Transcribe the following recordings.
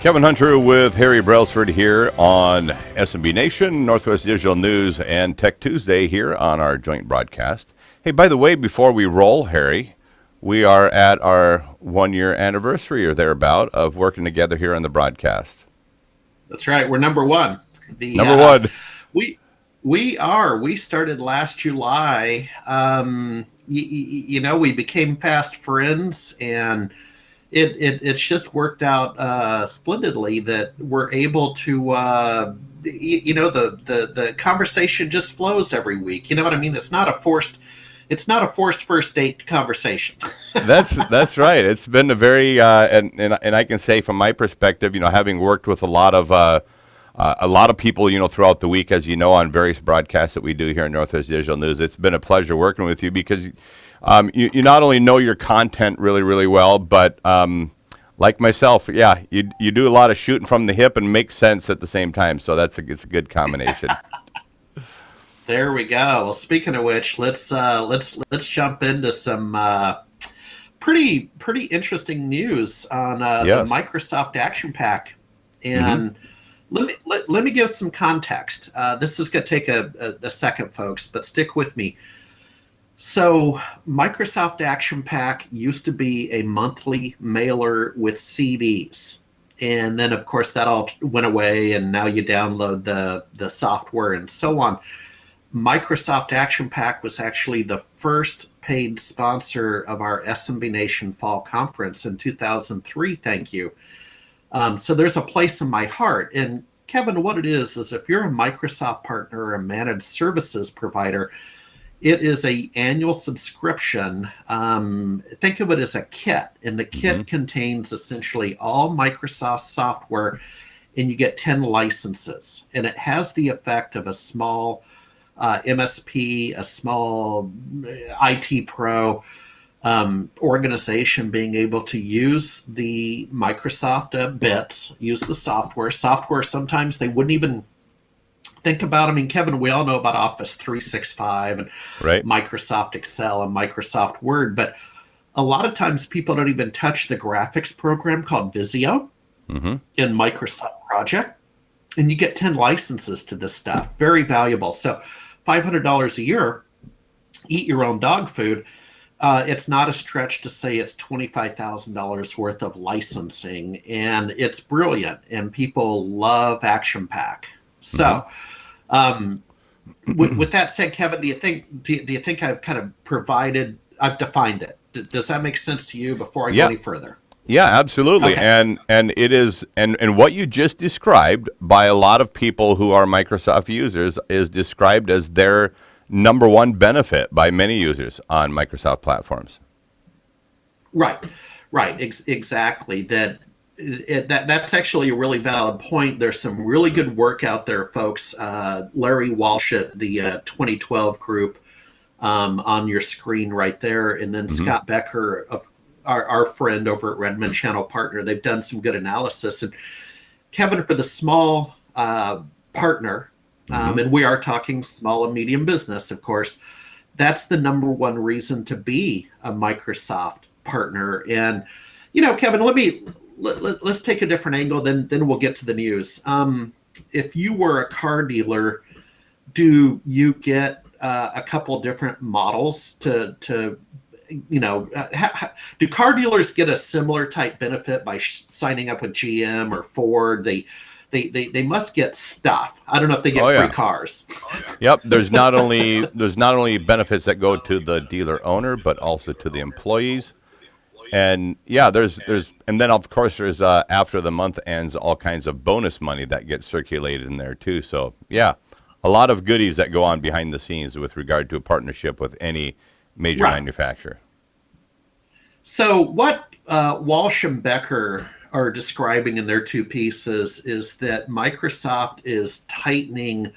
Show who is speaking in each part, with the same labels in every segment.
Speaker 1: Kevin Hunter with Harry Brelsford here on SMB Nation, Northwest Digital News, and Tech Tuesday here on our joint broadcast. Hey, by the way, before we roll, Harry, we are at our 1-year anniversary or thereabout of working together here on the broadcast.
Speaker 2: That's right. We're number one.
Speaker 1: Number one.
Speaker 2: We are. We started last July. We became fast friends, and it's just worked out splendidly that we're able to. The conversation just flows every week. You know what I mean? It's not a forced first date conversation.
Speaker 1: That's right. It's been a very and I can say from my perspective, having worked with a lot of people, throughout the week, as you know, on various broadcasts that we do here in Northwest Digital News, it's been a pleasure working with you because you not only know your content really, really well, but like myself, you do a lot of shooting from the hip and make sense at the same time. So it's a good combination.
Speaker 2: There we go. Well, speaking of which, let's jump into some pretty interesting news on the Microsoft Action Pack, and. Let me give some context. This is going to take a second, folks, but stick with me. So Microsoft Action Pack used to be a monthly mailer with CDs. And then, of course, that all went away, and now you download the software and so on. Microsoft Action Pack was actually the first paid sponsor of our SMB Nation Fall Conference in 2003. Thank you. So there's a place in my heart. And Kevin, what it is if you're a Microsoft partner or a managed services provider, it is an annual subscription. Think of it as a kit, and the kit contains essentially all Microsoft software, and you get 10 licenses. And it has the effect of a small MSP, a small IT pro, organization being able to use the Microsoft bits, use the software. Sometimes they wouldn't even think about. I mean, Kevin, we all know about Office 365 and Microsoft Excel and Microsoft Word, but a lot of times people don't even touch the graphics program called Visio in Microsoft Project, and you get 10 licenses to this stuff. Very valuable. So $500 a year, eat your own dog food. It's not a stretch to say it's $25,000 worth of licensing, and it's brilliant, and people love Action Pack. So, with that said, Kevin, do you think I've kind of I've defined it? Does that make sense to you before I go any further?
Speaker 1: Yeah, absolutely. Okay. And it is, and what you just described by a lot of people who are Microsoft users is described as their number one benefit by many users on Microsoft platforms.
Speaker 2: Right. Exactly. That's actually a really valid point. There's some really good work out there, folks. Larry Walsh at the 2012 group on your screen right there, and then Scott Becker, of our friend over at Redmond Channel Partner. They've done some good analysis. And Kevin, for the small partner, and we are talking small and medium business, of course, that's the number one reason to be a Microsoft partner. And, Kevin, let's take a different angle, then we'll get to the news. If you were a car dealer, do you get a couple different models to do car dealers get a similar type benefit by signing up with GM or Ford? They must get stuff. I don't know if they get free cars.
Speaker 1: Yep. There's not only benefits that go to the dealer owner, but also to the employees. And there's and then of course there's after the month ends, all kinds of bonus money that gets circulated in there too. So a lot of goodies that go on behind the scenes with regard to a partnership with any major manufacturer. So what
Speaker 2: Walsh and Becker are describing in their two pieces is that Microsoft is tightening,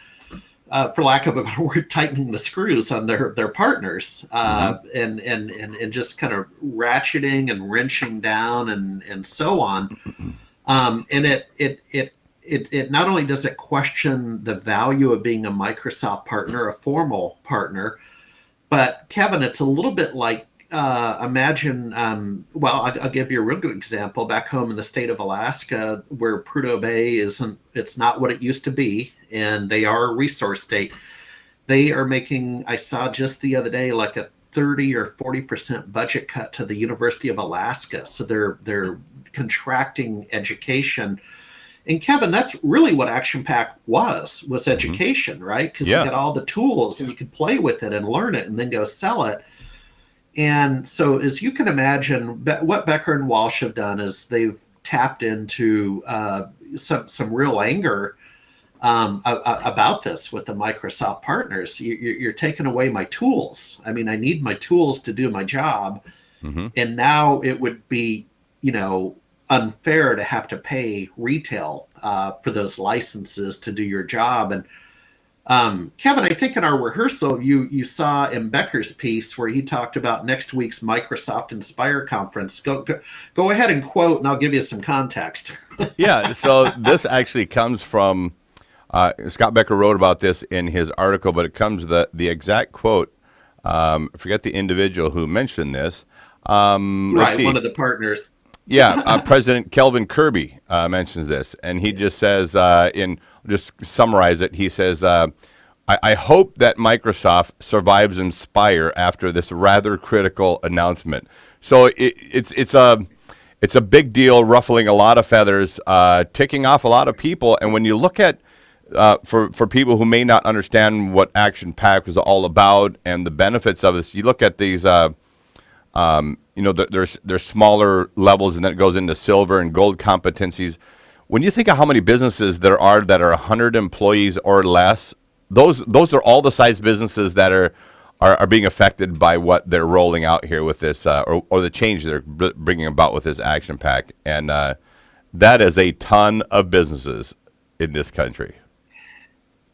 Speaker 2: for lack of a better word, tightening the screws on their partners, and just kind of ratcheting and wrenching down and so on. And it not only does it question the value of being a Microsoft partner, a formal partner, but Kevin, it's a little bit like imagine, well, I'll give you a real good example. Back home in the state of Alaska, where Prudhoe Bay it's not what it used to be, and they are a resource state. They are making, I saw just the other day, like a 30 or 40% budget cut to the University of Alaska. So they're contracting education. And Kevin, that's really what Action Pack was education, right? Because you got all the tools and you could play with it and learn it and then go sell it. And so, as you can imagine, what Becker and Walsh have done is they've tapped into some real anger about this with the Microsoft partners. You're taking away my tools. I mean, I need my tools to do my job. And now it would be, unfair to have to pay retail for those licenses to do your job. And Kevin, I think in our rehearsal, you saw in Becker's piece where he talked about next week's Microsoft Inspire conference. Go ahead and quote, and I'll give you some context.
Speaker 1: Yeah, so this actually comes from, Scott Becker wrote about this in his article, but it comes the exact quote. I forget the individual who mentioned this.
Speaker 2: Right, one of the partners.
Speaker 1: Yeah, President Kelvin Kirby mentions this, and he just says, just summarize it, he says, I hope that Microsoft survives Inspire after this rather critical announcement. So it's a big deal, ruffling a lot of feathers, ticking off a lot of people. And when you look at, for people who may not understand what Action Pack was all about and the benefits of this, you look at these, there's smaller levels, and then it goes into silver and gold competencies. When you think of how many businesses there are that are 100 employees or less, those are all the size businesses that are being affected by what they're rolling out here with this, or the change they're bringing about with this Action Pack. And that is a ton of businesses in this country.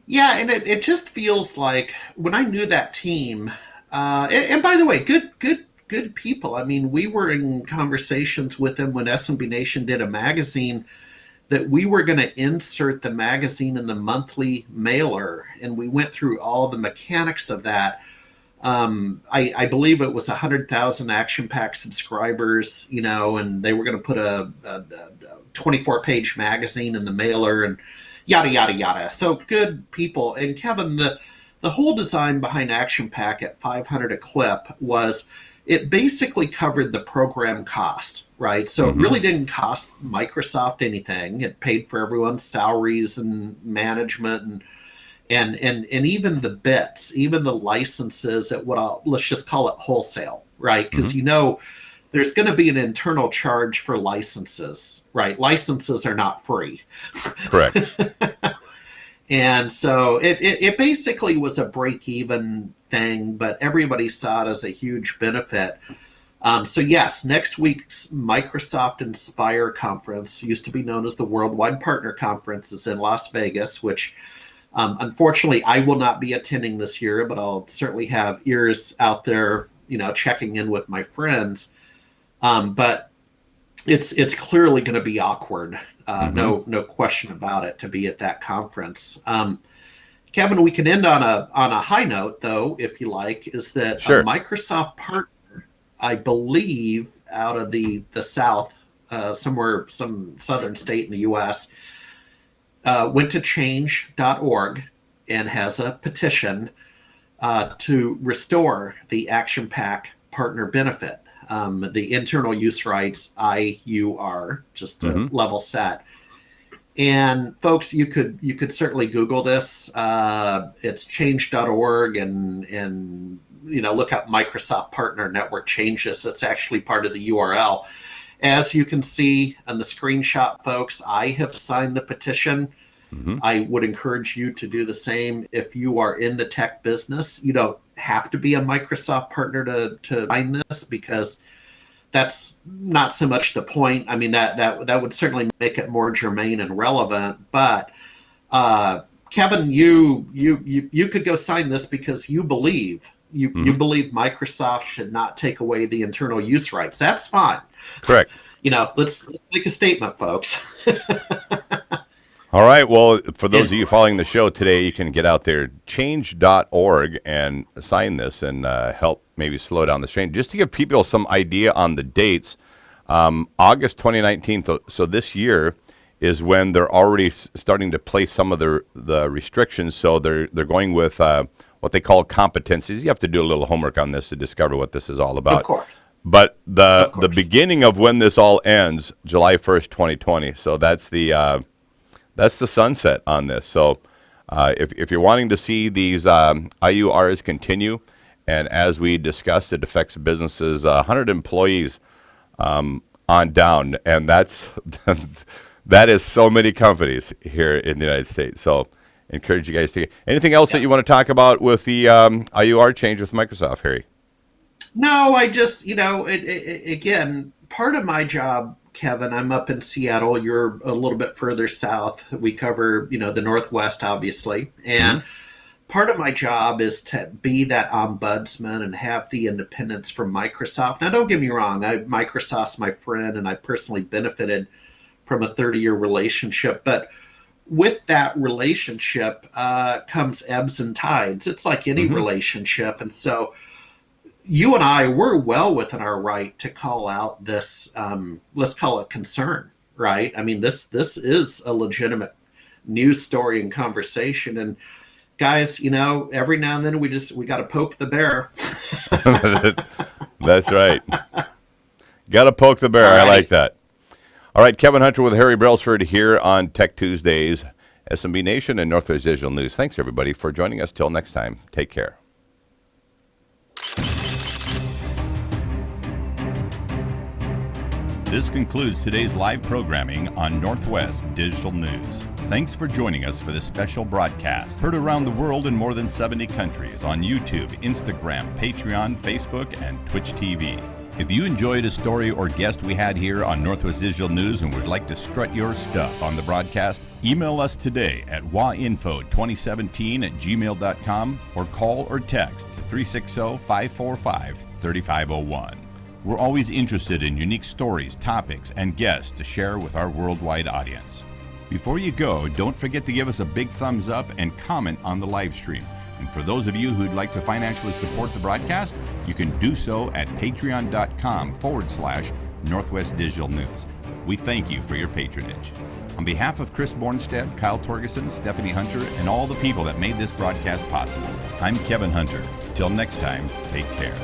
Speaker 2: Yeah, and it just feels like when I knew that team, and by the way, good people. I mean, we were in conversations with them when SMB Nation did a magazine that we were going to insert the magazine in the monthly mailer, and we went through all the mechanics of that. I believe it was 100,000 Action Pack subscribers, and they were going to put a 24-page magazine in the mailer and yada, yada, yada. So good people. And Kevin, the whole design behind Action Pack at $500 a clip was it basically covered the program cost, right? So it really didn't cost Microsoft anything. It paid for everyone's salaries and management and even the bits, even the licenses at let's just call it wholesale, right? Because there's going to be an internal charge for licenses, right? Licenses are not free.
Speaker 1: Correct.
Speaker 2: And so it basically was a break-even thing, but everybody saw it as a huge benefit. So yes, next week's Microsoft Inspire conference, used to be known as the Worldwide Partner Conference, is in Las Vegas, which unfortunately I will not be attending this year, but I'll certainly have ears out there, checking in with my friends. But it's clearly going to be awkward. No question about it, to be at that conference. Kevin, we can end on a high note, though, if you like, is that
Speaker 1: Sure.
Speaker 2: A Microsoft partner, I believe, out of the South, somewhere, some southern state in the U.S., went to change.org and has a petition to restore the Action Pack partner benefit. The internal use rights, IUR, just to level set. And folks, you could certainly Google this. It's change.org and look up Microsoft Partner Network Changes. It's actually part of the URL. As you can see on the screenshot, folks, I have signed the petition. I would encourage you to do the same. If you are in the tech business, you don't have to be a Microsoft partner to sign this, because that's not so much the point. I mean, that would certainly make it more germane and relevant. But Kevin, you could go sign this because you believe you believe Microsoft should not take away the internal use rights. That's fine.
Speaker 1: Correct.
Speaker 2: Let's make a statement, folks.
Speaker 1: All right. Well, for those of you following the show today, you can get out there, change.org, and sign this and help maybe slow down the train. Just to give people some idea on the dates, August 2019, so this year is when they're already starting to place some of the restrictions. So they're going with what they call competencies. You have to do a little homework on this to discover what this is all about.
Speaker 2: Of course.
Speaker 1: But the beginning of when this all ends, July 1st, 2020. So that's the sunset on this. So if you're wanting to see these IURs continue, and as we discussed, it affects businesses 100 employees on down, and that is so many companies here in the United States. So encourage you guys to. Anything else that you want to talk about with the IUR change with Microsoft, Harry?
Speaker 2: No, I just, again, part of my job, Kevin, I'm up in Seattle. You're a little bit further south. We cover, the Northwest, obviously. And part of my job is to be that ombudsman and have the independence from Microsoft. Now, don't get me wrong. Microsoft's my friend, and I personally benefited from a 30-year relationship. But with that relationship comes ebbs and tides. It's like any relationship. And so you and I, we're well within our right to call out this, let's call it concern, right? I mean, this is a legitimate news story and conversation. And guys, every now and then we got to poke the bear.
Speaker 1: That's right. Got to poke the bear. I like that. All right, Kevin Hunter with Harry Brelsford here on Tech Tuesdays, SMB Nation and Northwest Digital News. Thanks, everybody, for joining us. Till next time, take care.
Speaker 3: This concludes today's live programming on Northwest Digital News. Thanks for joining us for this special broadcast. Heard around the world in more than 70 countries on YouTube, Instagram, Patreon, Facebook, and Twitch TV. If you enjoyed a story or guest we had here on Northwest Digital News and would like to strut your stuff on the broadcast, email us today at wainfo2017@gmail.com or call or text 360-545-3501. We're always interested in unique stories, topics, and guests to share with our worldwide audience. Before you go, don't forget to give us a big thumbs up and comment on the live stream. And for those of you who'd like to financially support the broadcast, you can do so at patreon.com/Northwest Digital News. We thank you for your patronage. On behalf of Chris Bornstead, Kyle Torgeson, Stephanie Hunter, and all the people that made this broadcast possible, I'm Kevin Hunter. Till next time, take care.